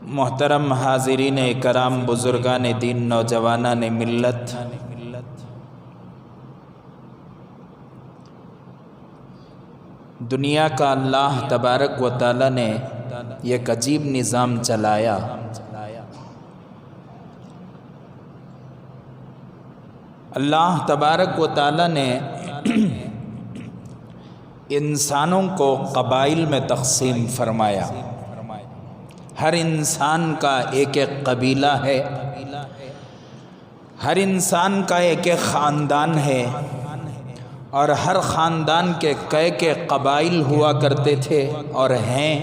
محترم حاضرین کرام، بزرگان دین، نوجوانان ملت، دنیا کا اللہ تبارک و تعالی نے ایک عجیب نظام چلایا۔ اللہ تبارک و تعالی نے انسانوں کو قبائل میں تقسیم فرمایا۔ ہر انسان کا ایک ایک قبیلہ ہے، ہر انسان کا ایک ایک خاندان ہے، اور ہر خاندان کے کئی قبائل ہوا کرتے تھے اور ہیں،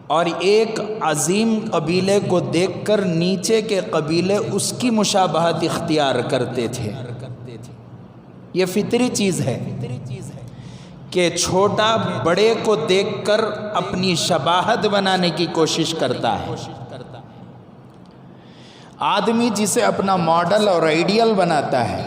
اور ایک عظیم قبیلے کو دیکھ کر نیچے کے قبیلے اس کی مشابہت اختیار کرتے تھے۔ یہ فطری چیز ہے کہ چھوٹا بڑے کو دیکھ کر اپنی شباہت بنانے کی کوشش کرتا ہے۔ آدمی جسے اپنا ماڈل اور آئیڈیل بناتا ہے،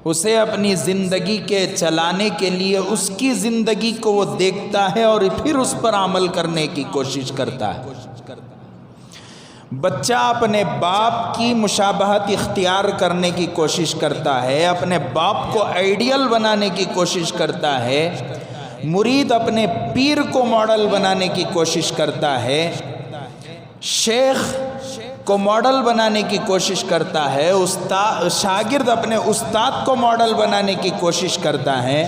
اسے اپنی زندگی کے چلانے کے لیے اس کی زندگی کو وہ دیکھتا ہے اور پھر اس پر عمل کرنے کی کوشش کرتا ہے۔ بچہ اپنے باپ کی مشابہت اختیار کرنے کی کوشش کرتا ہے، اپنے باپ کو آئیڈیل بنانے کی کوشش کرتا ہے، مرید اپنے پیر کو ماڈل بنانے کی کوشش کرتا ہے، شیخ کو ماڈل بنانے کی کوشش کرتا ہے، شاگرد اپنے استاد کو ماڈل بنانے کی کوشش کرتا ہے،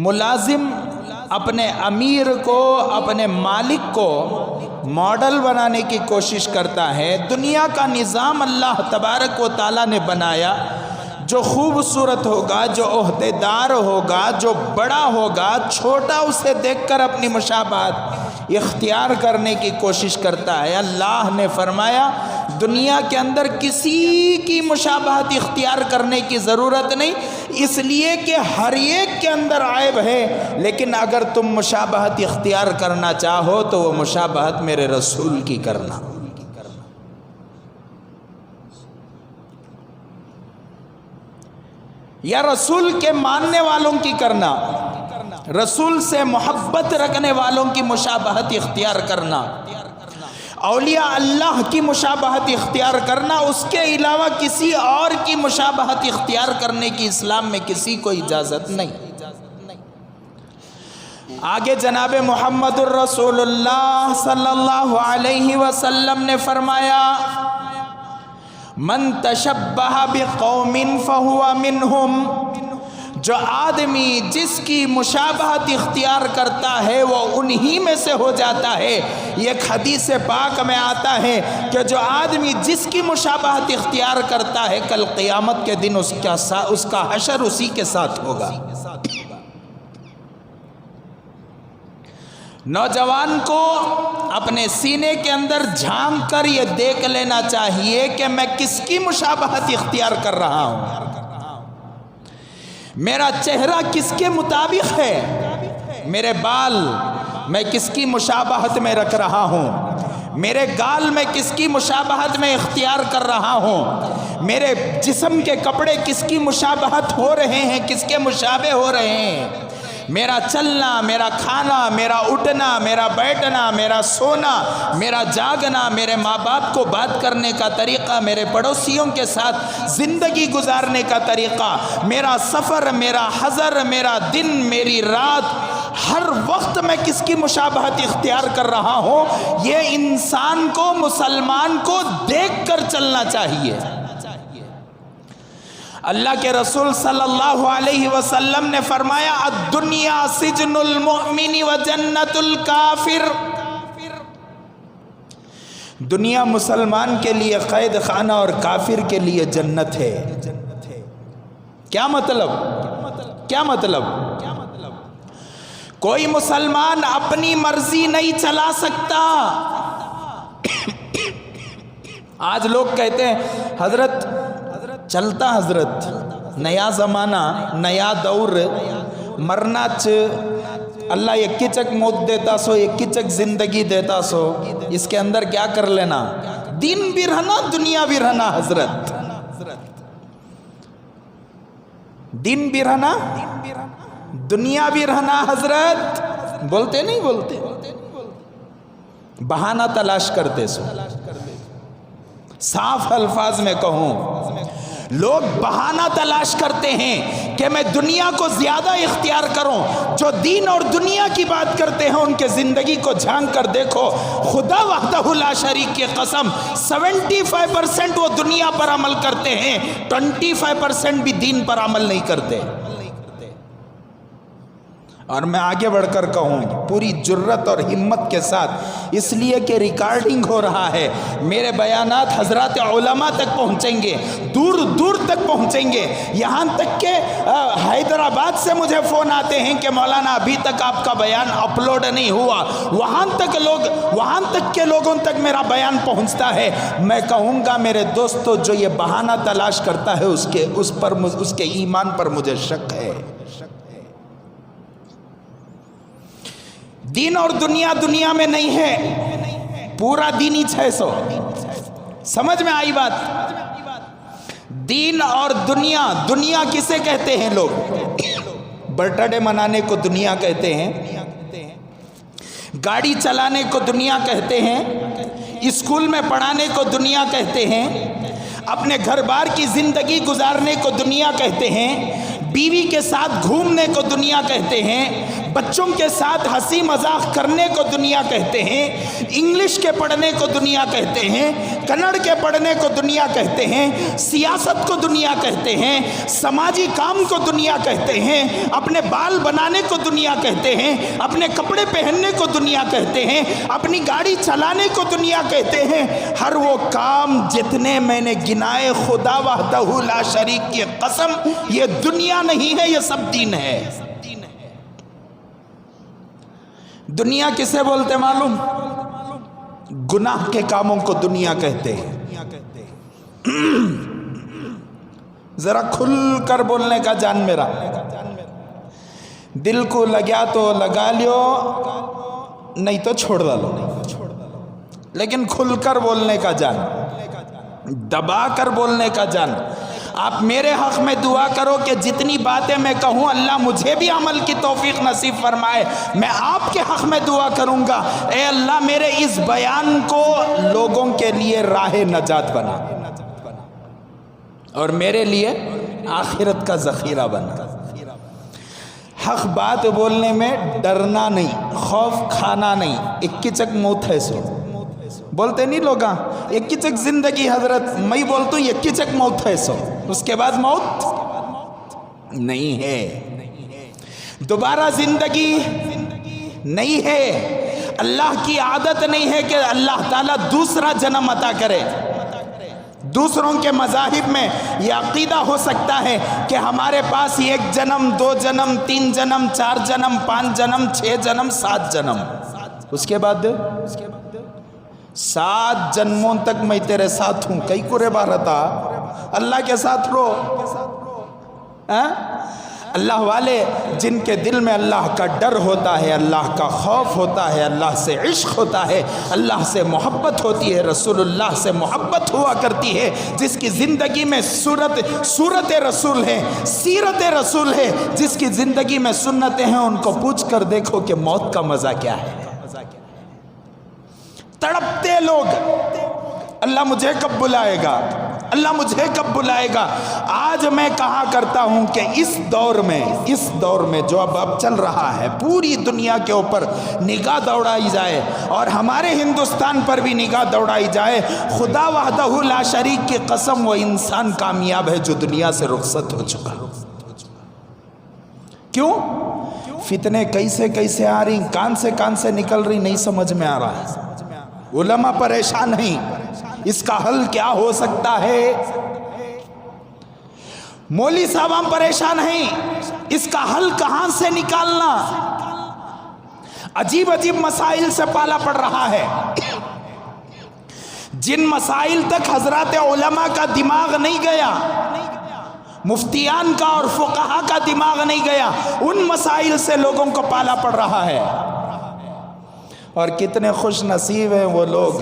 ملازم اپنے امیر کو، اپنے مالک کو ماڈل بنانے کی کوشش کرتا ہے۔ دنیا کا نظام اللہ تبارک و تعالیٰ نے بنایا، جو خوبصورت ہوگا، جو عہدیدار ہوگا، جو بڑا ہوگا، چھوٹا اسے دیکھ کر اپنی مشابہت اختیار کرنے کی کوشش کرتا ہے۔ اللہ نے فرمایا دنیا کے اندر کسی کی مشابہت اختیار کرنے کی ضرورت نہیں، اس لیے کہ ہر ایک کے اندر عیب ہے، لیکن اگر تم مشابہت اختیار کرنا چاہو تو وہ مشابہت میرے رسول کی کرنا۔ یا رسول کے ماننے والوں کی کرنا، رسول سے محبت رکھنے والوں کی مشابہت اختیار کرنا، اولیاء اللہ کی مشابہت اختیار کرنا، اس کے علاوہ کسی اور کی مشابہت اختیار کرنے کی اسلام میں کسی کو اجازت نہیں۔ آگے جناب محمد الرسول اللہ صلی اللہ علیہ وسلم نے فرمایا من تشبہ بقوم فہو منہم، جو آدمی جس کی مشابہت اختیار کرتا ہے وہ انہی میں سے ہو جاتا ہے۔ ایک حدیث پاک میں آتا ہے کہ جو آدمی جس کی مشابہت اختیار کرتا ہے کل قیامت کے دن اس کا حشر اسی کے ساتھ ہوگا۔ نوجوان کو اپنے سینے کے اندر جھانک کر یہ دیکھ لینا چاہیے کہ میں کس کی مشابہت اختیار کر رہا ہوں، میرا چہرہ کس کے مطابق ہے، میرے بال میں کس کی مشابہت میں رکھ رہا ہوں، میرے گال میں کس کی مشابہت میں اختیار کر رہا ہوں، میرے جسم کے کپڑے کس کی مشابہت ہو رہے ہیں، کس کے مشابہ ہو رہے ہیں، میرا چلنا، میرا کھانا، میرا اٹھنا، میرا بیٹھنا، میرا سونا، میرا جاگنا، میرے ماں باپ کو بات کرنے کا طریقہ، میرے پڑوسیوں کے ساتھ زندگی گزارنے کا طریقہ، میرا سفر، میرا حضر، میرا دن، میری رات، ہر وقت میں کس کی مشابہت اختیار کر رہا ہوں، یہ انسان کو، مسلمان کو دیکھ کر چلنا چاہیے۔ اللہ کے رسول صلی اللہ علیہ وسلم نے فرمایا الدنیا سجن المؤمن و جنت الکافر، دنیا مسلمان کے لیے قید خانہ اور کافر کے لیے جنت ہے۔ کیا مطلب؟ کیا مطلب؟ کوئی مسلمان اپنی مرضی نہیں چلا سکتا۔ آج لوگ کہتے ہیں حضرت چلتا، حضرت نیا زمانہ، نیا دور، مرنا اللہ ایک چک موت دیتا سو، ایک چک زندگی دیتا سو، اس کے اندر کیا کر لینا، دین بھی رہنا، دنیا بھی رہنا۔ حضرت دین بھی رہنا، دنیا بھی رہنا۔ حضرت بولتے نہیں بولتے، بہانہ تلاش کرتے سو. صاف الفاظ میں کہوں، لوگ بہانہ تلاش کرتے ہیں کہ میں دنیا کو زیادہ اختیار کروں. جو دین اور دنیا کی بات کرتے ہیں ان کے زندگی کو جھانک کر دیکھو، خدا وحدہ لا شریک کی قسم 75% وہ دنیا پر عمل کرتے ہیں، 25% بھی دین پر عمل نہیں کرتے. اور میں آگے بڑھ کر کہوں پوری جرت اور ہمت کے ساتھ، اس لیے کہ ریکارڈنگ ہو رہا ہے، میرے بیانات حضرات علماء تک پہنچیں گے، دور دور تک پہنچیں گے. یہاں تک کہ حیدرآباد سے مجھے فون آتے ہیں کہ مولانا ابھی تک آپ کا بیان اپلوڈ نہیں ہوا. وہاں تک کے لوگوں تک میرا بیان پہنچتا ہے. میں کہوں گا میرے دوستو، جو یہ بہانہ تلاش کرتا ہے اس کے ایمان پر مجھے شک ہے. دین اور دنیا میں نہیں ہے، پورا دین ہی 600. سمجھ میں آئی بات؟ دین اور دنیا کسے کہتے ہیں لوگ؟ برتھ ڈے منانے کو دنیا کہتے ہیں، گاڑی چلانے کو دنیا کہتے ہیں، اسکول میں پڑھانے کو دنیا کہتے ہیں، اپنے گھر بار کی زندگی گزارنے کو دنیا کہتے ہیں، بیوی کے ساتھ گھومنے کو دنیا کہتے ہیں، بچوں کے ساتھ ہنسی مذاق کرنے کو دنیا کہتے ہیں، انگلش کے پڑھنے کو دنیا کہتے ہیں، کنڑ کے پڑھنے کو دنیا کہتے ہیں، سیاست کو دنیا کہتے ہیں، سماجی کام کو دنیا کہتے ہیں، اپنے بال بنانے کو دنیا کہتے ہیں، اپنے کپڑے پہننے کو دنیا کہتے ہیں، اپنی گاڑی چلانے کو دنیا کہتے ہیں. ہر وہ کام جتنے میں نے گنائے، خدا وحدہ لا شریک کی قسم یہ دنیا نہیں ہے، یہ سب دین ہے. دنیا کسے بولتے معلوم؟ گناہ کے کاموں کو دنیا کہتے ہیں. ذرا کھل کر بولنے کا جان میرا، دل کو لگیا تو لگا لیو، نہیں تو چھوڑ ڈالو، لیکن کھل کر بولنے کا جان، دبا کر بولنے کا جان. آپ میرے حق میں دعا کرو کہ جتنی باتیں میں کہوں اللہ مجھے بھی عمل کی توفیق نصیب فرمائے. میں آپ کے حق میں دعا کروں گا، اے اللہ میرے اس بیان کو لوگوں کے لیے راہ نجات بنا اور میرے لیے آخرت کا ذخیرہ بنا. حق بات بولنے میں ڈرنا نہیں، خوف کھانا نہیں. اکیچک موت ہے سو بولتے نہیں لوگاں، اکیچک زندگی حضرت میں بولتا ہوں اکیچک موت ہے سو، اس کے بعد موت نہیں ہے، دوبارہ زندگی نہیں ہے. اللہ کی عادت نہیں ہے کہ اللہ تعالیٰ دوسرا جنم عطا کرے. دوسروں کے مذاہب میں یہ عقیدہ ہو سکتا ہے کہ ہمارے پاس 1 جنم 2 جنم 3 جنم 4 جنم 5 جنم 6 جنم 7 جنم، اس کے بعد 7 جنموں تک میں تیرے ساتھ ہوں. کئی کرے بارتا اللہ کے ساتھ رو. اللہ والے جن کے دل میں اللہ کا ڈر ہوتا ہے، اللہ کا خوف ہوتا ہے، اللہ سے عشق ہوتا ہے، اللہ سے محبت ہوتی ہے، رسول اللہ سے محبت ہوا کرتی ہے، جس کی زندگی میں صورت رسول ہے، سیرت رسول ہے، جس کی زندگی میں سنتیں ہیں، ان کو پوچھ کر دیکھو کہ موت کا مزہ کیا ہے. تڑپتے لوگ، اللہ مجھے کب بلائے گا، اللہ مجھے کب بلائے گا. آج میں کہا کرتا ہوں کہ اس دور میں جو اب چل رہا ہے، پوری دنیا کے اوپر نگاہ دوڑائی جائے اور ہمارے ہندوستان پر بھی نگاہ دوڑائی جائے. خدا وحدہ لا شریک کی قسم وہ انسان کامیاب ہے جو دنیا سے رخصت ہو چکا. کیوں؟ فتنے کیسے آ رہی، کان سے نکل رہی، نہیں سمجھ میں آ رہا ہے. علماء پریشان ہیں، اس کا حل کیا ہو سکتا ہے؟ مولوی صاحب ہم پریشان ہیں، اس کا حل کہاں سے نکالنا؟ عجیب مسائل سے پالا پڑ رہا ہے. جن مسائل تک حضرات علماء کا دماغ نہیں گیا، مفتیان کا اور فقہا کا دماغ نہیں گیا، ان مسائل سے لوگوں کو پالا پڑ رہا ہے. اور کتنے خوش نصیب ہیں وہ لوگ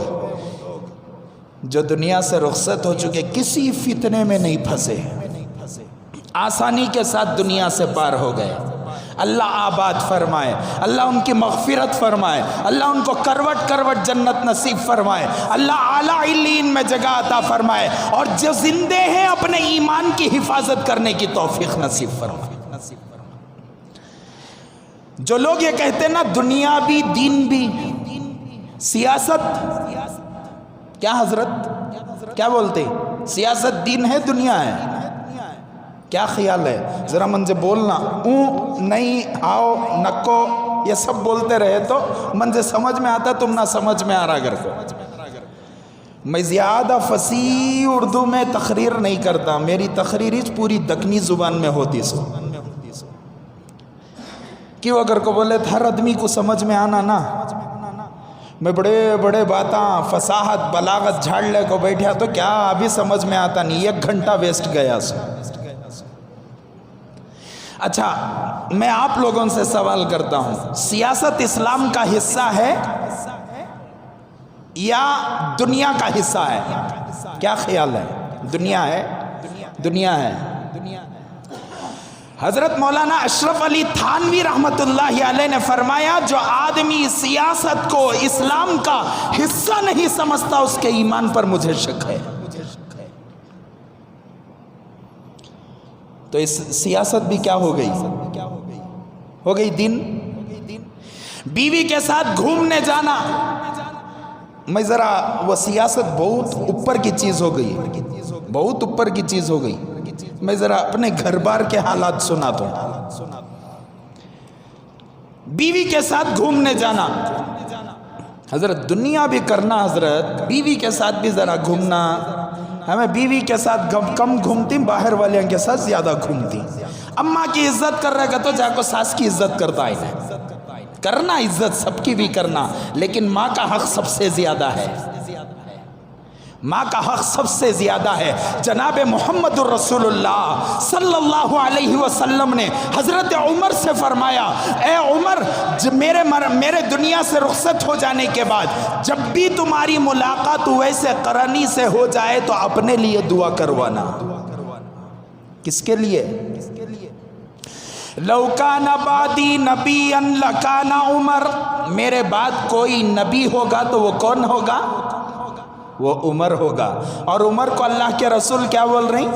جو دنیا سے رخصت ہو چکے، کسی فتنے میں نہیں پھنسے، آسانی کے ساتھ دنیا سے پار ہو گئے. اللہ آباد فرمائے، اللہ ان کی مغفرت فرمائے، اللہ ان کو کروٹ کروٹ جنت نصیب فرمائے، اللہ اعلیٰ علیین میں جگہ عطا فرمائے، اور جو زندے ہیں اپنے ایمان کی حفاظت کرنے کی توفیق نصیب فرمائے۔ جو لوگ یہ کہتے ہیں نا دنیا بھی دین بھی، سیاست کیا حضرت کیا بولتے ہیں؟ سیاست دین ہے دنیا ہے؟ کیا خیال ہے؟ ذرا منجھے بولنا، نہیں آؤ نکو یہ سب بولتے رہے تو منجھے سمجھ میں آتا، تم نہ سمجھ میں آ رہا گھر کو۔ میں زیادہ فصیح اردو میں تقریر نہیں کرتا، میری تقریر پوری دکنی زبان میں ہوتی سو کیوں اگر کو بولے ہر آدمی کو سمجھ میں آنا نا، میں بڑے بڑے باتاں فصاحت بلاغت جھاڑ لے کو بیٹھا تو کیا ابھی سمجھ میں آتا نہیں، 1 گھنٹہ ویسٹ گیا سو۔ اچھا میں آپ لوگوں سے سوال کرتا ہوں، سیاست اسلام کا حصہ ہے یا دنیا کا حصہ ہے؟ کیا خیال ہے؟ دنیا ہے؟ دنیا ہے۔ حضرت مولانا اشرف علی تھانوی رحمت اللہ علیہ نے فرمایا جو آدمی سیاست کو اسلام کا حصہ نہیں سمجھتا اس کے ایمان پر مجھے شک ہے۔ تو اس سیاست بھی کیا ہو گئی؟ ہو گئی دین۔ بیوی کے ساتھ گھومنے جانا، میں ذرا وہ سیاست بہت اوپر کی چیز ہو گئی، بہت اوپر کی چیز ہو گئی۔ میں ذرا اپنے گھر بار کے حالات سناتا ہوں۔ بیوی کے ساتھ گھومنے جانا، حضرت دنیا بھی کرنا، حضرت بیوی کے ساتھ بھی ذرا گھومنا۔ ہمیں بیوی کے ساتھ کم گھومتی، باہر والے کے ساتھ زیادہ گھومتی۔ اماں کی عزت کر رہے گا تو جا کو ساس کی عزت کرتا ہے، کرنا عزت سب کی بھی کرنا، لیکن ماں کا حق سب سے زیادہ ہے، ماں کا حق سب سے زیادہ ہے۔ جناب محمد الرسول اللہ صلی اللہ علیہ وسلم نے حضرت عمر سے فرمایا، اے عمر میرے دنیا سے رخصت ہو جانے کے بعد جب بھی تمہاری ملاقات ویسے قرنی سے ہو جائے تو اپنے لیے دعا کروانا۔ کس کے لیے؟ لو کان بعدی نبی لکان عمر، میرے بعد کوئی نبی ہوگا تو وہ کون ہوگا؟ وہ عمر ہوگا۔ اور عمر کو اللہ کے رسول کیا بول رہے ہیں؟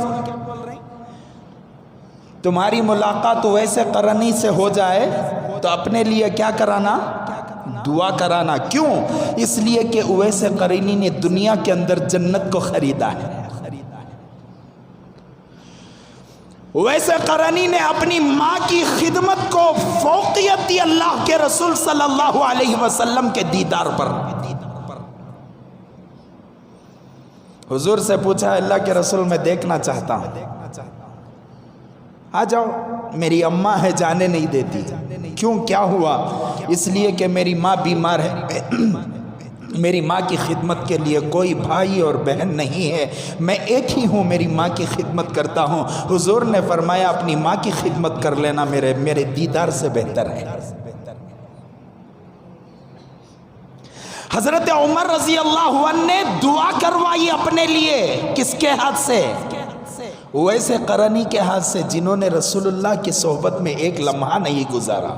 تمہاری ملاقات ویسے قرنی سے ہو جائے تو اپنے لیے کیا کرانا؟ دعا کرانا۔ کیوں؟ اس لیے کہ ویسے قرنی نے دنیا کے اندر جنت کو خریدا ہے، ویسے قرنی نے اپنی ماں کی خدمت کو فوقیت دی اللہ کے رسول صلی اللہ علیہ وسلم کے دیدار پر۔ حضور سے پوچھا، اللہ کے رسول میں دیکھنا چاہتا ہوں، آ جاؤ۔ میری اماں ہے، جانے نہیں دیتی۔ کیوں؟ کیا ہوا؟ اس لیے کہ میری ماں بیمار ہے، میری ماں کی خدمت کے لیے کوئی بھائی اور بہن نہیں ہے، میں ایک ہی ہوں، میری ماں کی خدمت کرتا ہوں۔ حضور نے فرمایا اپنی ماں کی خدمت کر لینا میرے دیدار سے بہتر ہے۔ حضرت عمر رضی اللہ عنہ نے دعا کروائی اپنے لیے، کس کے ہاتھ سے؟ ویسے قرنی کے ہاتھ سے، جنہوں نے رسول اللہ کی صحبت میں ایک لمحہ نہیں گزارا۔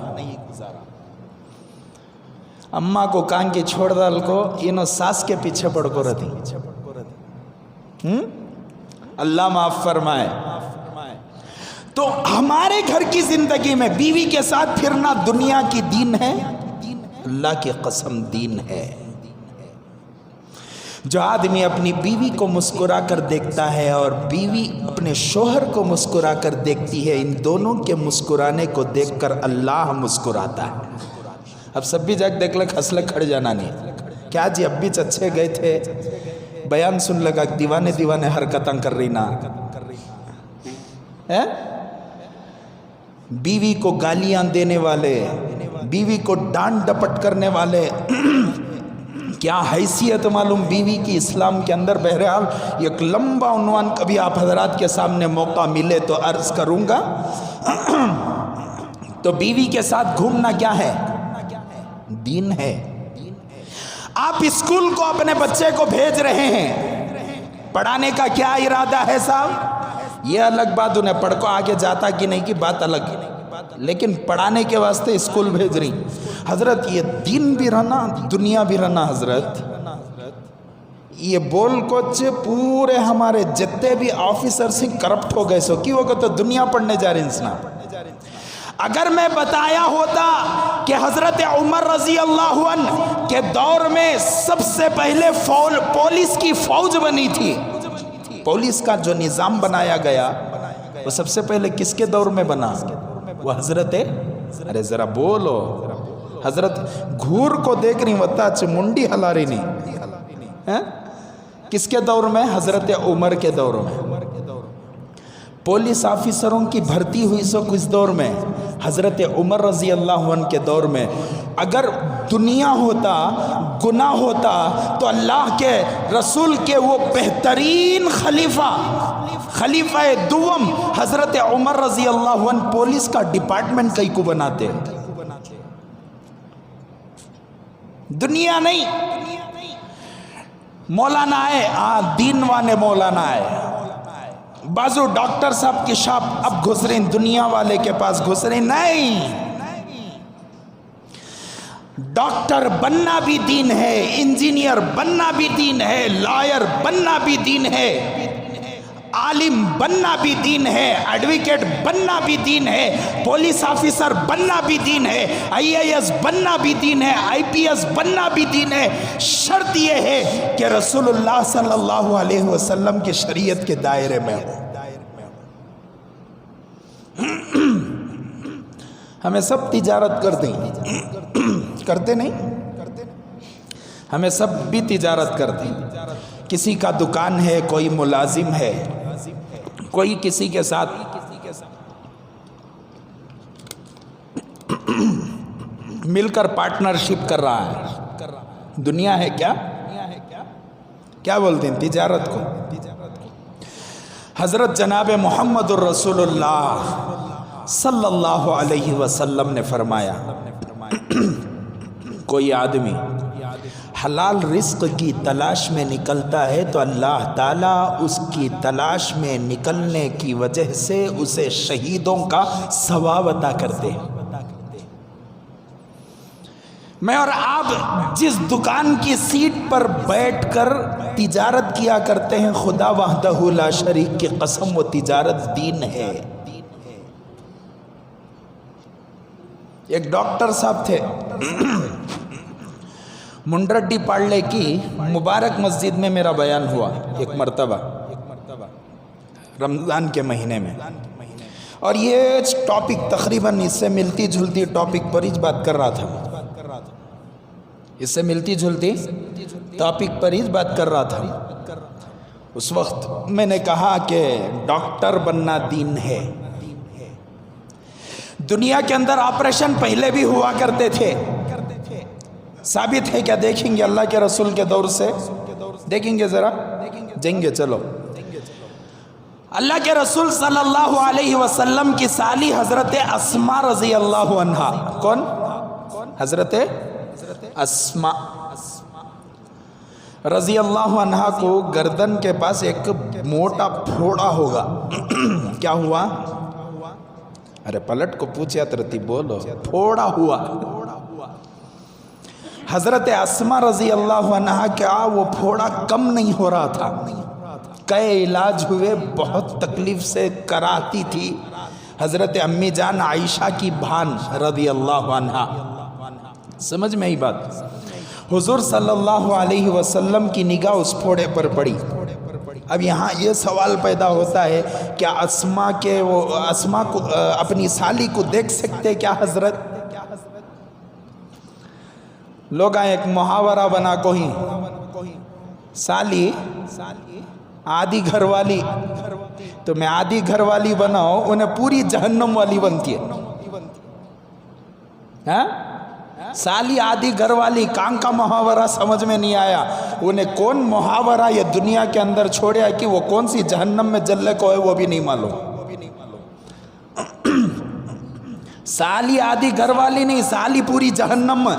اماں کو کان کی چھوڑ ڈال کو انہوں ساس کے پیچھے پڑ کو رہتی۔ اللہ معاف فرمائے۔ تو ہمارے گھر کی زندگی میں بیوی کے ساتھ پھرنا دنیا کی دین ہے؟ اللہ کی قسم دین ہے۔ جو آدمی اپنی بیوی کو مسکرا کر دیکھتا ہے اور بیوی اپنے شوہر کو مسکرا کر دیکھتی ہے، ان دونوں کے مسکرانے کو دیکھ کر اللہ مسکراتا ہے۔ اب سب بھی جاگ دیکھ لگ ہنس لگ کھڑ جانا نہیں، کیا جی اب بھی اچھے گئے تھے، بیان سن لگا دیوانے حرکتاں کر رہی نا۔ بیوی کو گالیاں دینے والے، بیوی کو ڈانٹ ڈپٹ کرنے والے، کیا حیثیت معلوم بیوی کی اسلام کے اندر؟ بہرحال ایک لمبا عنوان کبھی آپ حضرات کے سامنے موقع ملے تو عرض کروں گا۔ تو بیوی کے ساتھ گھومنا کیا ہے؟ دین ہے۔ آپ اسکول کو اپنے بچے کو بھیج رہے ہیں، پڑھانے کا کیا ارادہ ہے صاحب؟ یہ الگ بات، انہیں پڑھ کو آگے جاتا کہ نہیں کی بات الگ، لیکن پڑھانے کے واسطے اسکول بھیج رہی. حضرت یہ دین بھی رہنا دنیا بھی رہنا. حضرت یہ بول کوچ پورے ہمارے جتنے بھی آفیسر سے کرپٹ ہو گئے سو کی وہ تو دنیا پڑھنے جا رہے ہیں انسان. اگر میں بتایا ہوتا کہ حضرت عمر رضی اللہ عنہ کے دور میں سب سے پہلے پولیس کی فوج بنی تھی, پولیس کا جو نظام بنایا گیا وہ سب سے پہلے کس کے دور میں بنا؟ وہ حضرت, ارے ذرا بولو, حضرت گھور کو دیکھ رہی وطا چھ منڈی ہلا رہی نہیں. کس کے دور میں؟ حضرت عمر کے دور میں. پولیس آفیسروں کی بھرتی ہوئی سو کس دور میں؟ حضرت عمر رضی اللہ عنہ کے دور میں. اگر دنیا ہوتا, گناہ ہوتا, تو اللہ کے رسول کے وہ بہترین خلیفہ دوم حضرت عمر رضی اللہ عنہ پولیس کا ڈپارٹمنٹ کئی کو بناتے. دنیا نہیں. مولانا ہے, دین وانے مولانا ہے. بازو ڈاکٹر صاحب کی شاپ اب گھس رہے ہیں, دنیا والے کے پاس گھس رہے ہیں. نہیں, ڈاکٹر بننا بھی دین ہے, انجینئر بننا بھی دین ہے, لائر بننا بھی دین ہے, عالم بننا بھی دین ہے, ایڈوکیٹ بننا بھی دین ہے, پولیس آفیسر بننا بھی دین ہے, IAS بننا بھی دین ہے, IPS بننا بھی دین ہے. شرط یہ ہے کہ رسول اللہ صلی اللہ علیہ وسلم کی شریعت کے دائرے میں ہو. ہمیں سب تجارت کر دیں, کرتے نہیں, ہمیں سب بھی تجارت کرتے ہیں. کسی کا دکان ہے, کوئی ملازم ہے, کوئی کسی کے ساتھ مل کر پارٹنرشپ کر رہا ہے. دنیا ہے کیا؟ کیا بولتے ہیں تجارت کو؟ حضرت جناب محمد الرسول اللہ صلی اللہ علیہ وسلم نے فرمایا, کوئی آدمی حلال رزق کی تلاش میں نکلتا ہے تو اللہ تعالیٰ اس کی تلاش میں نکلنے کی وجہ سے اسے شہیدوں کا ثواب عطا کرتے ہیں. میں اور آپ جس دکان کی سیٹ پر بیٹھ کر تجارت کیا کرتے ہیں, خدا وحدہ لا شریک کی قسم وہ تجارت دین ہے. ایک ڈاکٹر صاحب تھے, منڈرڈی پاڑلے کی مبارک مسجد میں میرا بیان ہوا ایک مرتبہ رمضان کے مہینے میں, اور یہ ٹاپک تقریباً اس سے ملتی جھلتی ٹاپک پر ہی بات کر رہا تھا. اس سے ملتی جھلتی ٹاپک پر ہی بات کر رہا تھا. اس وقت میں نے کہا کہ ڈاکٹر بننا دین ہے. دنیا کے اندر آپریشن پہلے بھی ہوا کرتے تھے, ثابت ہے کیا؟ دیکھیں گے اللہ کے رسول کے دور سے, دیکھیں گے ذرا, جائیں گے. چلو, اللہ کے رسول صلی اللہ علیہ وسلم کی سالی حضرت اسماء رضی اللہ عنہا. کون؟ حضرت اسماء رضی اللہ عنہا کو گردن کے پاس ایک موٹا پھوڑا ہوگا. کیا ہوا؟ ارے پلٹ کو پوچھیا ترتی بولو. پھوڑا ہوا. حضرت اسماء رضی اللہ عنہا کیا وہ پھوڑا کم نہیں ہو رہا تھا. کئی علاج ہوئے, بہت تکلیف سے کراتی تھی. حضرت امی جان عائشہ کی بہن رضی اللہ عنہا, سمجھ میں ہی بات. حضور صلی اللہ علیہ وسلم کی نگاہ اس پھوڑے پر پڑی. اب یہاں یہ سوال پیدا ہوتا ہے, کیا اسماء کو اپنی سالی کو دیکھ سکتے کیا حضرت؟ لوگ ایک محاورہ بنا کوئی سالی آدھی گھر والی, تو میں آدھی گھر والی بناؤ, انہیں پوری جہنم والی بنتی ہے. ہاں, سالی آدھی گھر والی, کان کا محاورہ سمجھ میں نہیں آیا. انہیں کون محاورہ یہ دنیا کے اندر چھوڑیا کہ وہ کون سی جہنم میں جلنے کو ہے وہ بھی نہیں معلوم. سالی آدھی گھر والی نہیں, سالی پوری جہنم میں.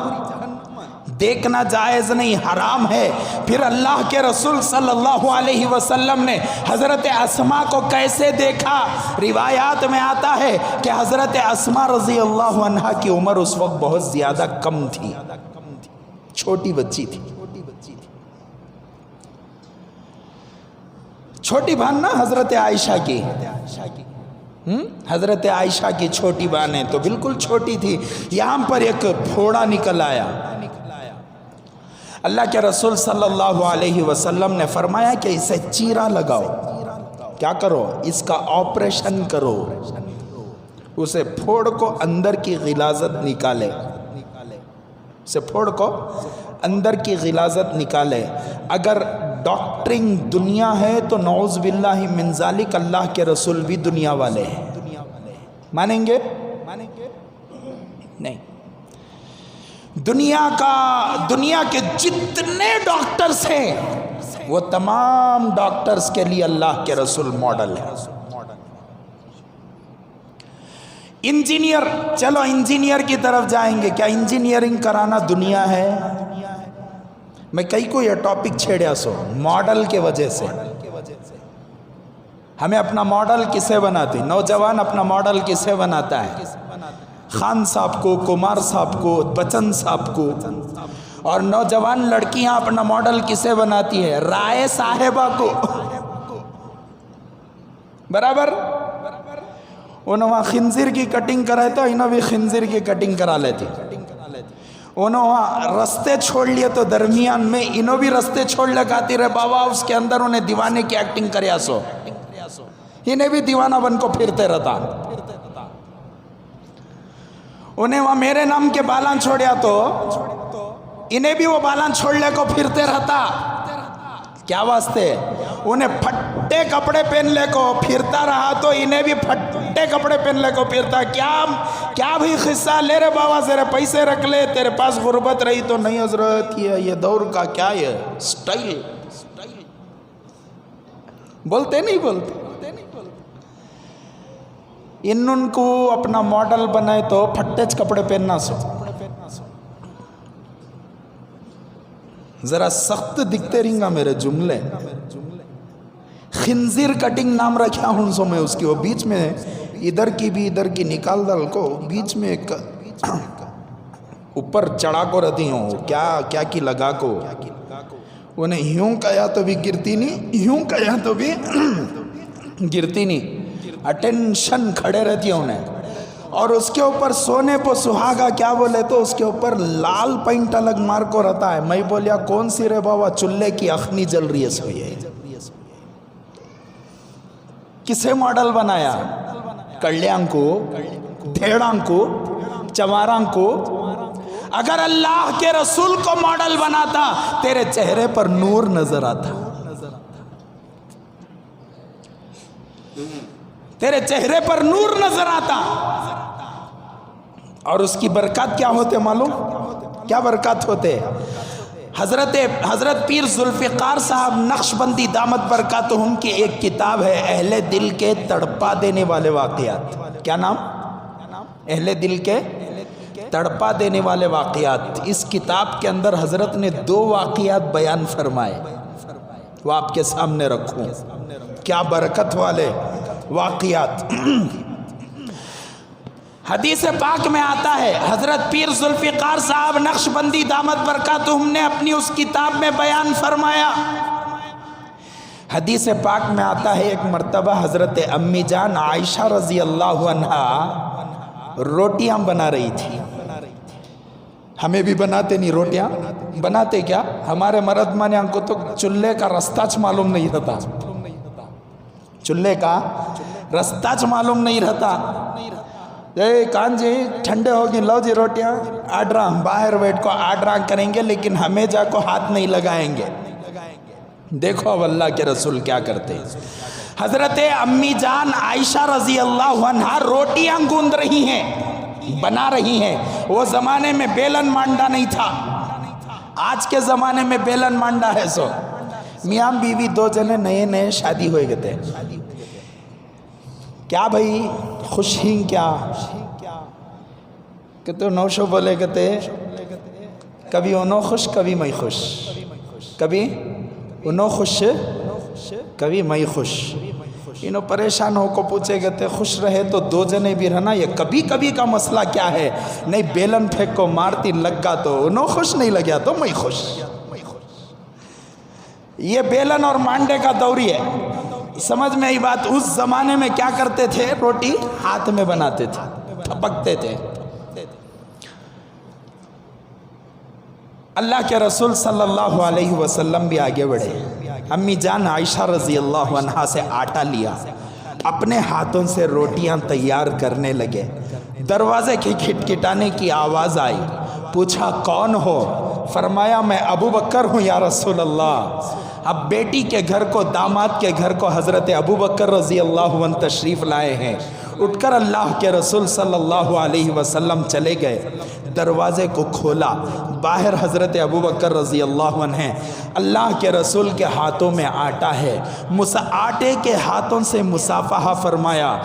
دیکھنا جائز نہیں، حرام ہے۔ پھر اللہ کے رسول صلی اللہ علیہ وسلم نے حضرت اسما کو کیسے دیکھا؟ روایات میں آتا ہے کہ حضرت اسما رضی اللہ عنہا کی عمر اس وقت بہت زیادہ کم تھی، چھوٹی بچی تھی، چھوٹی بہن نا حضرت عائشہ کی، حضرت عائشہ کی چھوٹی بہن ہے تو بالکل چھوٹی تھی۔ یہاں پر ایک پھوڑا نکل آیا، اللہ کے رسول صلی اللہ علیہ وسلم نے فرمایا کہ اسے چیرا لگاؤ، کیا کرو؟ اس کا آپریشن کرو، اسے پھوڑ کو اندر کی غلاظت نکالے، اسے پھوڑ کو اندر کی غلاظت نکالے۔ اگر ڈاکٹرنگ دنیا ہے تو نعوذ باللہ من ذالک اللہ کے رسول بھی دنیا والے ہیں، مانیں گے؟ نہیں۔ دنیا کے جتنے ڈاکٹرز ہیں وہ تمام ڈاکٹرز کے لیے اللہ کے رسول ماڈل ہے۔ انجینئر، چلو انجینئر کی طرف جائیں گے، کیا انجینئرنگ کرانا دنیا ہے؟ میں کئی کو یہ ٹاپک چھیڑیا سو ماڈل کے وجہ سے، ہمیں اپنا ماڈل کسے بناتے؟ نوجوان اپنا ماڈل کسے بناتا ہے؟ خان صاحب کو، کمار صاحب کو، بچن صاحب کو۔ اور نوجوان لڑکیاں اپنا ماڈل کسے بناتی ہے؟ رائے صاحبہ کو، برابر؟ انہوں وہاں خنزیر کی کٹنگ کرائے تو انہوں بھی خنزیر کی کٹنگ کرا لیتی، انہوں وہاں رستے چھوڑ لیے تو درمیان میں انہوں بھی رستے چھوڑ لے کہتی رہے بابا اس کے اندر انہیں دیوانے کی ایکٹنگ کریا سو، انہیں بھی دیوانہ بن کو پھرتے رہتا۔ انہیں وہاں میرے نام کے بالان چھوڑیا تو انہیں بھی وہ بالان چھوڑ لے کو پھرتے رہتا۔ کیا واسطے؟ انہیں پھٹے کپڑے پہن لے کو پھرتا رہا تو انہیں بھی پھٹے کپڑے پہن لے کو پھرتا۔ کیا بھی قصہ لے رہے بابا ذرا پیسے رکھ لے، تیرے پاس غربت رہی تو نہیں حضرت، یہ دور کا کیا ہے سٹائل، بولتے نہیں بولتے۔ ان کو اپنا ماڈل بنائے تو پھٹے کپڑے پہننا سو، ذرا سخت دکھتے رہیں گا میرے جملے۔ خنزیر کٹنگ نام رکھا ہوں سو میں اس کی، وہ بیچ میں ادھر کی بھی ادھر کی نکال دل کو بیچ میں اوپر چڑھا کو رہتی ہوں، کیا کی لگا کو انہیں یوں کہا تو بھی گرتی نہیں، یوں کہا تو بھی گرتی نہیں، اٹینشن کھڑے رہتی ہیں انہیں۔ اور اس کے اوپر سونے پہ سہاگا کیا بولے تو اس کے اوپر لال پینٹ الگ مار کو رہتا ہے۔ میں بولیا کون سی رے بابا؟ چولہے کی اخنی جل رہی ہے سو یہ کسے ماڈل بنایا؟ کڑیاں کو، دھیڑاں کو، چماراں کو۔ اگر اللہ کے رسول کو ماڈل بناتا تیرے چہرے پر نور نظر آتا، تیرے چہرے پر نور نظر آتا۔ اور اس کی برکات کیا ہوتے معلوم؟ کیا برکات ہوتے؟ حضرت پیر ذوالفقار صاحب نقشبندی دامت برکاتہم کی ایک کتاب ہے، اہل دل کے تڑپا دینے والے واقعات۔ کیا نام؟ اہل دل کے تڑپا دینے والے واقعات۔ اس کتاب کے اندر حضرت نے 2 واقعات بیان فرمائے، وہ آپ کے سامنے رکھوں، کیا برکت والے واقعات۔ حدیث پاک میں آتا ہے، حضرت پیر ذوالفقار صاحب نقشبندی دامت برکاتہم نے اپنی اس کتاب میں بیان فرمایا۔ حدیث پاک میں آتا ہے ایک مرتبہ حضرت امی جان عائشہ رضی اللہ عنہا روٹیاں بنا رہی تھی۔ ہمیں بھی بناتے نہیں روٹیاں، بناتے کیا؟ ہمارے مرد مانیاں کو تو چولہے کا رستہ معلوم نہیں رہتا، چولہے کا رستہ معلوم نہیں رہتا۔ کان جی ٹھنڈے ہوگی، لو جی روٹیاں آڈراں، باہر بیٹھ کو آڈراں کریں گے لیکن ہمیں جا کو ہاتھ نہیں لگائیں گے۔ دیکھو اب اللہ کے رسول کیا کرتے۔ حضرت امی جان عائشہ رضی اللہ عنہا روٹیاں گوندھ رہی ہیں، بنا رہی ہیں۔ وہ زمانے میں بیلن مانڈا نہیں تھا، آج کے زمانے میں بیلن مانڈا ہے۔ سو میاں بیوی 2 جنے نئے شادی ہوئے گئے تھے۔ کیا بھائی خوش ہیں کیا؟ کہ تو نوشو بولے گتے کبھی انہوں خوش کبھی میں خوش، کبھی انہوں خوش کبھی میں خوش. انہوں پریشان ہو کو پوچھے گئے تھے خوش رہے تو دو جنے بھی رہنا، یہ کبھی کبھی کا مسئلہ کیا ہے؟ نہیں بیلن پھینک کو مارتی لگا تو انہوں خوش، نہیں لگیا تو میں خوش. یہ بیلن اور مانڈے کا دوری ہے. سمجھ میں آئی بات؟ اس زمانے میں کیا کرتے تھے؟ روٹی ہاتھ میں بناتے تھے، تھپکتے تھے. اللہ کے رسول صلی اللہ علیہ وسلم بھی آگے بڑھے. امی جان عائشہ رضی اللہ عنہا سے آٹا لیا، اپنے ہاتھوں سے روٹیاں تیار کرنے لگے. دروازے کی کھٹکھٹانے کی آواز آئی. پوچھا کون ہو؟ فرمایا میں ابو بکر ہوں یا رسول اللہ. اب بیٹی کے گھر کو، داماد کے گھر کو حضرت ابو بکر رضی اللہ عنہ تشریف لائے ہیں. اٹھ کر اللہ کے رسول صلی اللہ علیہ وسلم چلے گئے، دروازے کو کھولا. باہر حضرت ابو بکر رضی اللہ عنہ ہیں. اللہ کے رسول کے ہاتھوں میں آٹا ہے، آٹے کے ہاتھوں سے مصافحہ فرمایا.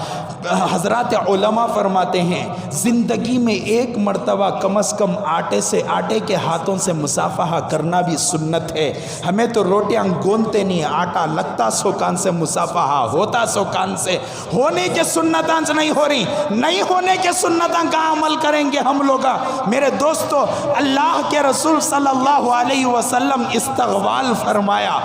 حضرات علماء فرماتے ہیں زندگی میں ایک مرتبہ کم از کم آٹے کے ہاتھوں سے مصافحہ کرنا بھی سنت ہے. ہمیں تو روٹیاں گونتے نہیں، آٹا لگتا سو کان سے مصافحہ ہوتا سو کان سے. ہونے کے سنتاں نہیں ہو رہی، نہیں ہونے کے سنتاں کا عمل کریں گے ہم لوگ. میرے دوستو، اللہ کے رسول صلی اللہ علیہ وسلم استقبال فرمایا،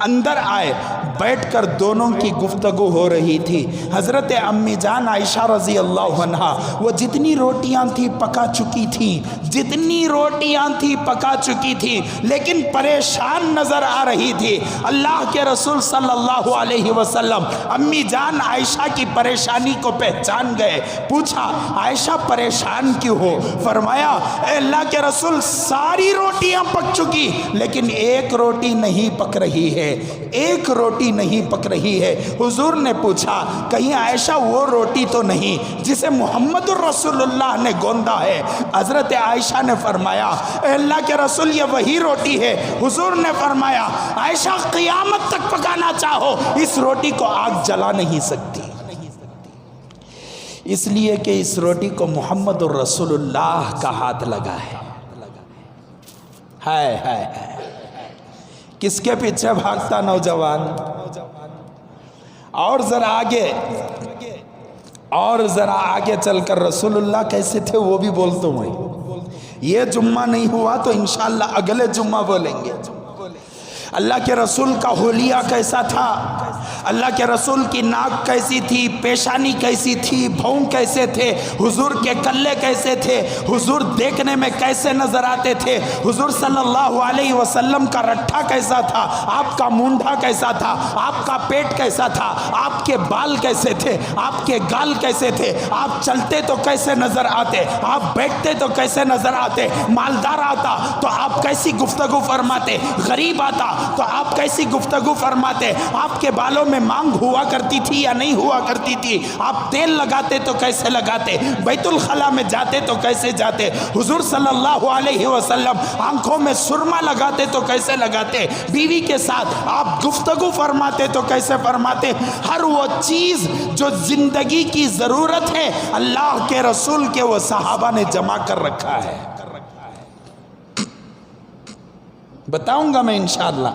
اندر آئے. بیٹھ کر دونوں کی گفتگو ہو رہی تھی. حضرت امی جان عائشہ رضی اللہ عنہا وہ جتنی روٹیاں تھی پکا چکی تھی، لیکن پریشان نظر آ رہی تھی. اللہ کے رسول صلی اللہ علیہ وسلم امی جان عائشہ کی پریشانی کو پہچان گئے. پوچھا عائشہ پریشان کیوں ہو؟ فرمایا اے اللہ کے رسول ساری روٹیاں پک چکی لیکن ایک روٹی نہیں پک رہی ہے، ایک روٹی نہیں پک رہی ہے. حضور نے پوچھا کہیں عائشہ وہ روٹی تو نہیں جسے محمد الرسول اللہ نے گوندا ہے؟ حضرت عائشہ نے فرمایا اے اللہ کے رسول یہ وہی روٹی ہے. حضور نے فرمایا عائشہ قیامت تک پکانا چاہو اس روٹی کو آگ جلا نہیں سکتی، اس لیے کہ اس روٹی کو محمد الرسول اللہ کا ہاتھ لگا ہے. ہائے ہائے ہائے، کس کے پیچھے بھاگتا نوجوان؟ اور ذرا آگے چل کر رسول اللہ کیسے تھے وہ بھی بولتا ہوں. یہ جمعہ نہیں ہوا تو انشاءاللہ اگلے جمعہ بولیں گے. اللہ کے رسول کا حلیہ کیسا تھا، اللہ کے رسول کی ناک کیسی تھی، پیشانی کیسی تھی، بھون کیسے تھے، حضور کے کلے کیسے تھے، حضور دیکھنے میں کیسے نظر آتے تھے، حضور صلی اللہ علیہ وسلم کا رٹھا کیسا تھا، آپ کا مونڈھا کیسا تھا، آپ کا پیٹ کیسا تھا، آپ کے بال کیسے تھے، آپ کے گال کیسے تھے، آپ چلتے تو کیسے نظر آتے، آپ بیٹھتے تو کیسے نظر آتے، مالدار آتا تو آپ کیسی گفتگو فرماتے، غریب آتا تو آپ کیسی گفتگو فرماتے، آپ کے بالوں میں مانگ ہوا کرتی تھی یا نہیں ہوا کرتی تھی، آپ تیل لگاتے تو کیسے لگاتے، بیت الخلا میں جاتے تو کیسے جاتے، حضور صلی اللہ علیہ وسلم آنکھوں میں سرما لگاتے تو کیسے لگاتے، بیوی کے ساتھ آپ گفتگو فرماتے تو کیسے فرماتے. ہر وہ چیز جو زندگی کی ضرورت ہے اللہ کے رسول کے وہ صحابہ نے جمع کر رکھا ہے. بتاؤں گا میں انشاءاللہ.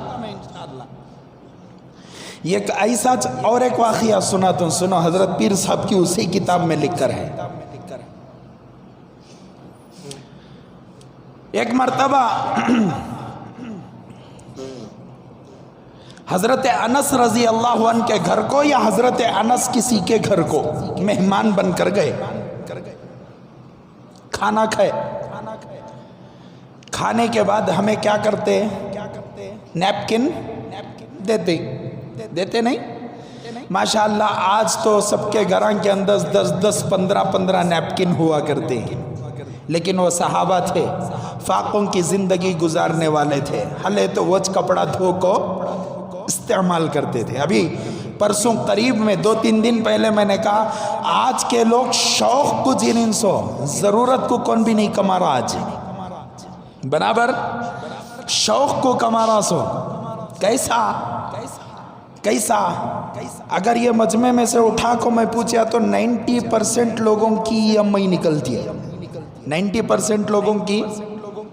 یہ ایسا اور ایک واقعہ سناتا ہوں، سنو. حضرت پیر صاحب کی اسی کتاب میں لکھ کر ہے. ایک مرتبہ حضرت انس رضی اللہ عنہ کے گھر کو یا حضرت انس کسی کے گھر کو مہمان بن کر گئے. کھانا کھائے. کھانے کے بعد ہمیں کیا کرتے؟ نیپکن دیتے نہیں؟ ماشاءاللہ آج تو سب کے گھراں کے اندر 10 15 نیپکن ہوا کرتے ہیں، لیکن وہ صحابہ تھے، فاقوں کی زندگی گزارنے والے تھے. ہلے تو وچ کپڑا دھو کو استعمال کرتے تھے. ابھی پرسوں قریب میں 2-3 دن پہلے میں نے کہا آج کے لوگ شوق کو جنین سو، ضرورت کو کون بھی نہیں کما رہا. آج برابر شوق کو کما رہا سو. کیسا اگر یہ مجمع میں سے اٹھا کو میں پوچھا تو 90% لوگوں کی ای ایم آئی نکلتی ہے. 90% لوگوں کی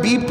BP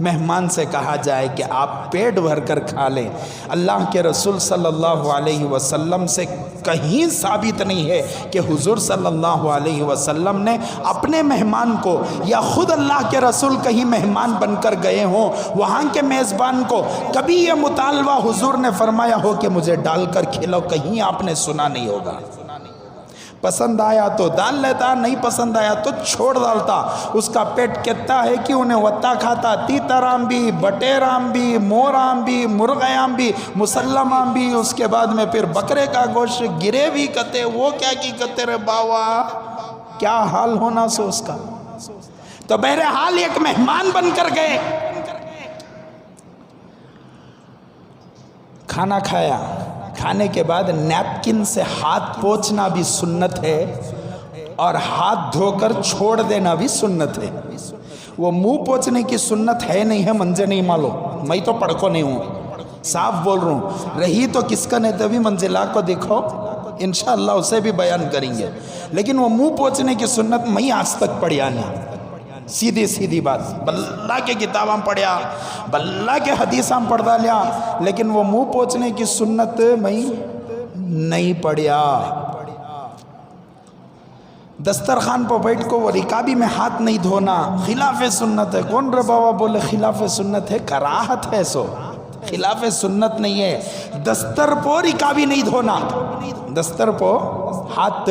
مہمان سے کہا جائے کہ آپ پیٹ بھر کر کھا لیں۔ اللہ کے رسول صلی اللہ علیہ وسلم سے کہیں ثابت نہیں ہے کہ حضور صلی اللہ علیہ وسلم نے اپنے مہمان کو یا خود اللہ کے رسول کہیں مہمان بن کر گئے ہوں، وہاں کے میزبان کو کبھی یہ مطالبہ حضور نے فرمایا ہو کہ مجھے ڈال کر کھلاؤ، کہیں آپ نے سنا نہیں ہوگا۔ پسند آیا تو ڈال لیتا، نہیں پسند آیا تو چھوڑ ڈالتا۔ اس کا پیٹ کہتا ہے کہ انہیں وطا کھاتا، تیترام بھی، بٹیرام بھی، مورام بھی، مرغیام بھی، مسلمام بھی، اس کے بعد میں پھر بکرے کا گوشت گرے بھی کتے، وہ کیا کی کتے رے باوا، کیا حال ہونا سو اس کا۔ تو بہرحال ایک مہمان بن کر گئے، کھانا کھایا، کھانے کے بعد نیپکن سے ہاتھ پوچھنا بھی سنت ہے اور ہاتھ دھو کر چھوڑ دینا بھی سنت ہے۔ وہ منہ پوچھنے کی سنت ہے نہیں ہے، منجھے نہیں معلوم، میں تو پڑھکو نہیں ہوں، صاف بول رہا ہوں، رہی تو کس کا نہیں تبھی منزلہ کو دیکھو انشاءاللہ اسے بھی بیان کریں گے، لیکن وہ منہ پوچھنے کی سنت میں آج تک پڑھیا نہیں۔ سیدھی بات، بلّہ کے کتاباں پڑھیا، بلّہ کے حدیثاں پڑھا لیا، لیکن وہ منہ پوچھنے کی سنت میں نہیں پڑھیا۔ دسترخوان پر بیٹھ کو وہ رکابی میں ہاتھ نہیں دھونا خلاف سنت ہے۔ کون رے بابا بولے خلاف سنت ہے؟ کراہت ہے، سو خلاف سنت نہیں ہے۔ دستر پو رکابی نہیں دھونا، دستر پو ہاتھ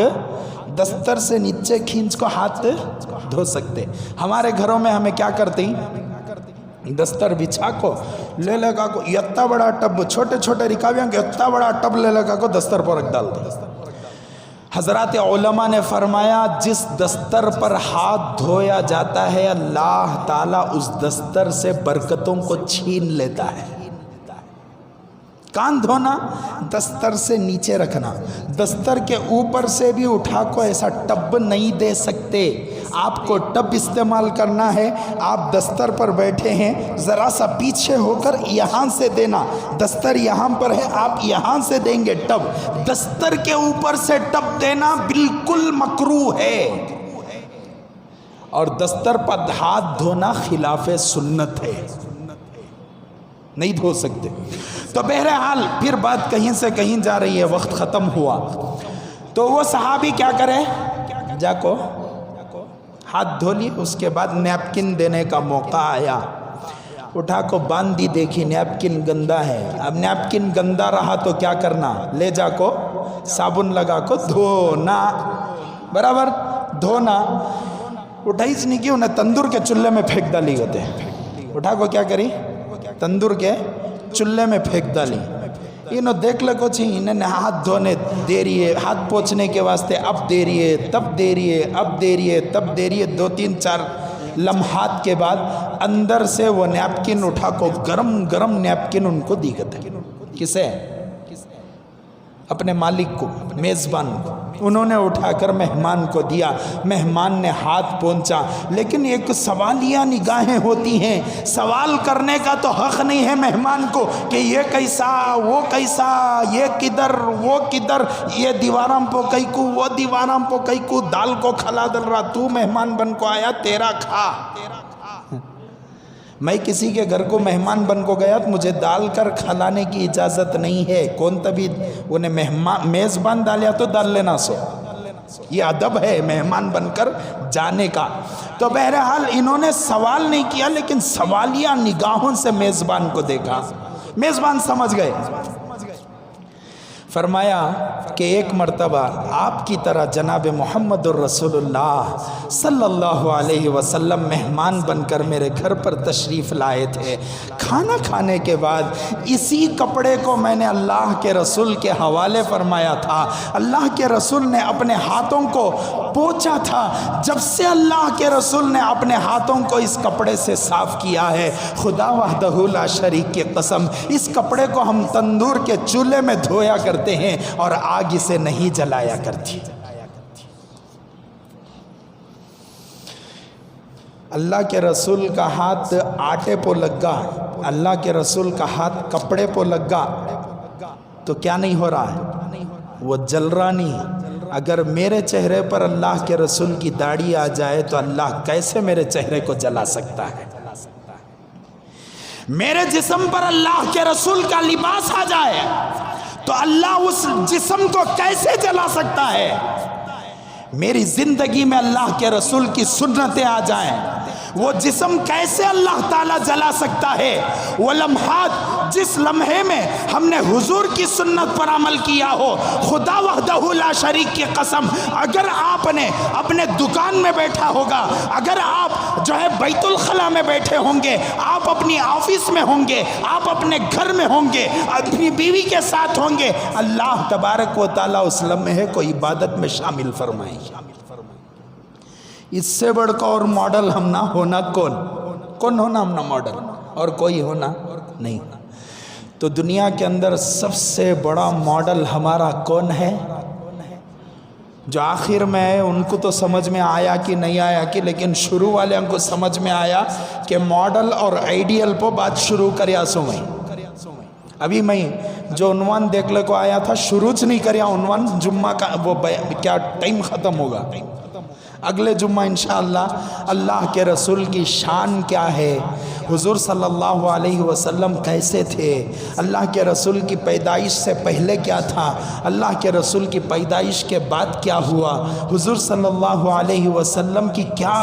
دستر سے نیچے کھینچ کو ہاتھ دھو سکتے۔ ہمارے گھروں میں ہمیں کیا کرتے ہیں، دستر بچھا کو لے لگا کو اتنا بڑا ٹب، چھوٹے چھوٹے رکابیاں کے اتنا بڑا ٹب لے لگا کو دستر پر رکھ ڈال دیں۔ حضرات علماء نے فرمایا جس دستر پر ہاتھ دھویا جاتا ہے اللہ تعالیٰ اس دستر سے برکتوں کو چھین لیتا ہے۔ کان دھونا، دستر سے نیچے رکھنا، دستر کے اوپر سے بھی اٹھا کو ایسا ٹب نہیں دے سکتے۔ آپ کو ٹب استعمال کرنا ہے، آپ دستر پر بیٹھے ہیں، ذرا سا پیچھے ہو کر یہاں سے دینا، دستر یہاں پر ہے، آپ یہاں سے دیں گے ٹب۔ دستر کے اوپر سے ٹب دینا بالکل مکروہ ہے، اور دستر پر ہاتھ دھونا خلاف سنت ہے، نہیں دھو سکتے۔ تو بہرحال پھر بات کہیں سے کہیں جا رہی ہے، وقت ختم ہوا تو وہ صحابی کیا کرے، جا کو ہاتھ دھو لی، اس کے بعد نیپکن دینے کا موقع آیا، اٹھا کو باندھ دی، دیکھی نیپکن گندا ہے۔ اب نیپکن گندا رہا تو کیا کرنا، لے جا کو صابن لگا کو دھونا، برابر دھونا۔ اٹھائیس نہیں کی، انہیں تندور کے چولہے میں پھینک ڈالی ہوتے، اٹھا کو کیا کری، تندور کے چولہے میں پھینک ڈالی۔ انہوں دیکھ لگو چھی، انہیں ہاتھ دھونے دے رہی ہے، ہاتھ پوچھنے کے واسطے اب دے رہی ہے، تب دے رہی ہے، اب دے رہی ہے، تب دے رہی ہے۔ 2-3-4 لمحات کے بعد اندر سے وہ نیپکن اٹھا کو گرم گرم نیپکن ان کو دی گئے تھے۔ کسے؟ اپنے مالک کو، میزبان کو، انہوں نے اٹھا کر مہمان کو دیا، مہمان نے ہاتھ پہنچا۔ لیکن ایک سوالیہ نگاہیں ہوتی ہیں، سوال کرنے کا تو حق نہیں ہے مہمان کو کہ یہ کیسا، وہ کیسا، یہ کدھر، وہ کدھر، یہ دیوارم پو کئی کو، وہ دیوارم پو کئی کو، دال کو کھلا دل رہا، تو مہمان بن کو آیا، تیرا کھا۔ میں کسی کے گھر کو مہمان بن کو گیا تو مجھے ڈال کر کھلانے کی اجازت نہیں ہے، کون تبھی انہیں میزبان ڈالیا تو ڈال لینا، سو یہ ادب ہے مہمان بن کر جانے کا۔ تو بہرحال انہوں نے سوال نہیں کیا، لیکن سوالیہ نگاہوں سے میزبان کو دیکھا، میزبان سمجھ گئے۔ فرمایا کہ ایک مرتبہ آپ کی طرح جناب محمد الرسول اللہ صلی اللہ علیہ وسلم مہمان بن کر میرے گھر پر تشریف لائے تھے۔ کھانا کھانے کے بعد اسی کپڑے کو میں نے اللہ کے رسول کے حوالے فرمایا تھا، اللہ کے رسول نے اپنے ہاتھوں کو پوچھا تھا۔ جب سے اللہ کے رسول نے اپنے ہاتھوں کو اس کپڑے سے صاف کیا ہے، خدا وحدہ لا شریک کی قسم، اس کپڑے کو ہم تندور کے چولہے میں دھویا کرتے ہیں اور آگ اسے نہیں جلایا کرتی۔ اللہ کے رسول کا ہاتھ آٹے پہ لگا، اللہ کے رسول کا ہاتھ کپڑے پہ لگا تو کیا نہیں ہو رہا ہے، وہ جل رہا نہیں۔ اگر میرے چہرے پر اللہ کے رسول کی داڑھی آ جائے تو اللہ کیسے میرے چہرے کو جلا سکتا ہے؟ میرے جسم پر اللہ کے رسول کا لباس آ جائے تو اللہ اس جسم کو کیسے جلا سکتا ہے؟ میری زندگی میں اللہ کے رسول کی سنتیں آ جائیں، وہ جسم کیسے اللہ تعالیٰ جلا سکتا ہے؟ وہ لمحات، جس لمحے میں ہم نے حضور کی سنت پر عمل کیا ہو، خدا وحدہ لا شریک کی قسم، اگر آپ نے اپنے دکان میں بیٹھا ہوگا، اگر آپ جو ہے بیت الخلا میں بیٹھے ہوں گے، آپ اپنی آفس میں ہوں گے، آپ اپنے گھر میں ہوں گے، اپنی بیوی کے ساتھ ہوں گے، اللہ تبارک و تعالیٰ اس لمحے کو عبادت میں شامل فرمائیں۔ اس سے بڑھ کر اور ماڈل ہم نہ ہونا کون ہونا ہم نہ ماڈل، اور کوئی ہونا نہیں۔ تو دنیا کے اندر سب سے بڑا ماڈل ہمارا کون ہے؟ جو آخر میں ہے ان کو تو سمجھ میں آیا کہ نہیں آیا کہ، لیکن شروع والے ہم کو سمجھ میں آیا کہ ماڈل اور آئیڈیل پہ بات شروع کریا سو میں ابھی میں جو عنوان دیکھ لے کو آیا تھا شروع نہیں کریا عنوان جمعہ کا، وہ کیا ٹائم ختم ہوگا، اگلے جمعہ انشاءاللہ اللہ کے رسول کی شان کیا ہے، حضور صلی اللہ علیہ وسلم کیسے تھے، اللہ کے رسول کی پیدائش سے پہلے کیا تھا، اللہ کے رسول کی پیدائش کے بعد کیا ہوا، حضور صلی اللہ علیہ وسلم کی کیا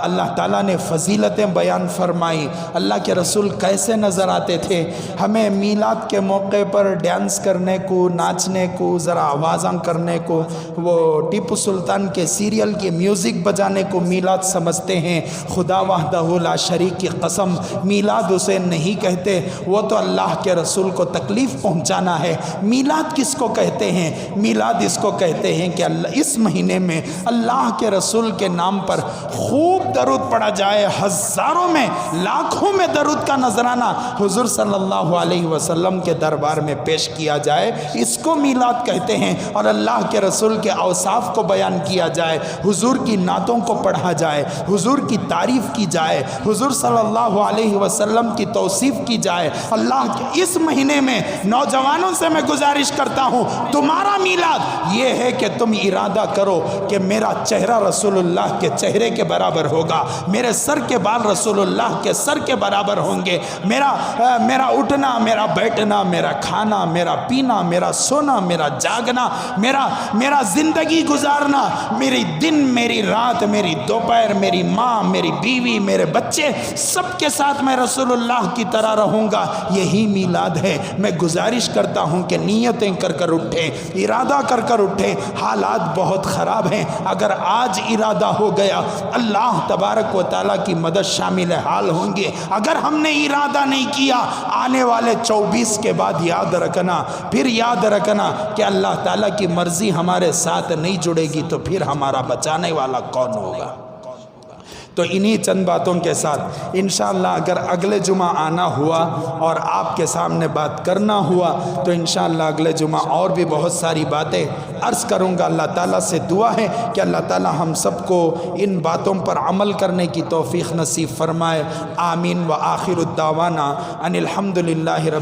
اللہ تعالیٰ نے فضیلتیں بیان فرمائی، اللہ کے رسول کیسے نظر آتے تھے۔ ہمیں میلاد کے موقع پر ڈانس کرنے کو، ناچنے کو، ذرا آوازاں کرنے کو، وہ ٹیپو سلطان کے سیریل کی میوزک بجانے کو میلاد سمجھتے ہیں۔ خدا وحدہ لا شریک کی قسم، میلاد اسے نہیں کہتے، وہ تو اللہ کے رسول کو تکلیف پہنچانا ہے۔ میلاد کس کو کہتے ہیں؟ میلاد اس کو کہتے ہیں کہ اس مہینے میں اللہ کے رسول کے نام پر خوب درود پڑھا جائے، ہزاروں میں لاکھوں میں درود کا نذرانہ حضور صلی اللہ علیہ وسلم کے دربار میں پیش کیا جائے، اس کو میلاد کہتے ہیں۔ اور اللہ کے رسول کے اوصاف کو بیان کیا جائے، حضور کی نعتوں کو پڑھا جائے، حضور کی تعریف کی جائے، حضور صلی اللہ علیہ وسلم کی توصیف کی جائے۔ اللہ کے اس مہینے میں نوجوانوں سے میں گزارش کرتا ہوں، تمہارا میلاد یہ ہے کہ تم ارادہ کرو کہ میرا چہرہ رسول اللہ کے چہرے کے برابر ہوگا، میرے سر کے بال رسول اللہ کے سر کے برابر ہوں گے، میرا اٹھنا، میرا بیٹھنا، میرا کھانا، میرا پینا، میرا سونا، میرا جاگنا، میرا زندگی گزارنا، میری دن، میری رات، میری دوپہر، میری ماں، میری بیوی، میرے بچے، سب کے ساتھ میں رسول اللہ کی طرح رہوں گا، یہی میلاد ہے۔ میں گزارش کرتا ہوں کہ نیتیں کر اٹھیں، ارادہ کر اٹھیں۔ حالات بہت خراب ہیں، اگر آج ارادہ ہو گیا اللہ تبارک و تعالیٰ کی مدد شامل حال ہوں گے۔ اگر ہم نے ارادہ نہیں کیا، آنے والے 24 کے بعد یاد رکھنا، پھر یاد رکھنا کہ اللہ تعالیٰ کی مرضی ہمارے ساتھ نہیں جڑے گی تو پھر ہمارا بچانے والا کون ہوگا؟ تو انہی چند باتوں کے ساتھ انشاءاللہ اگر اگلے جمعہ آنا ہوا اور آپ کے سامنے بات کرنا ہوا تو انشاءاللہ اگلے جمعہ اور بھی بہت ساری باتیں عرض کروں گا۔ اللہ تعالیٰ سے دعا ہے کہ اللہ تعالیٰ ہم سب کو ان باتوں پر عمل کرنے کی توفیق نصیب فرمائے۔ آمین۔ وآخر الدعوانا ان الحمدللہ رب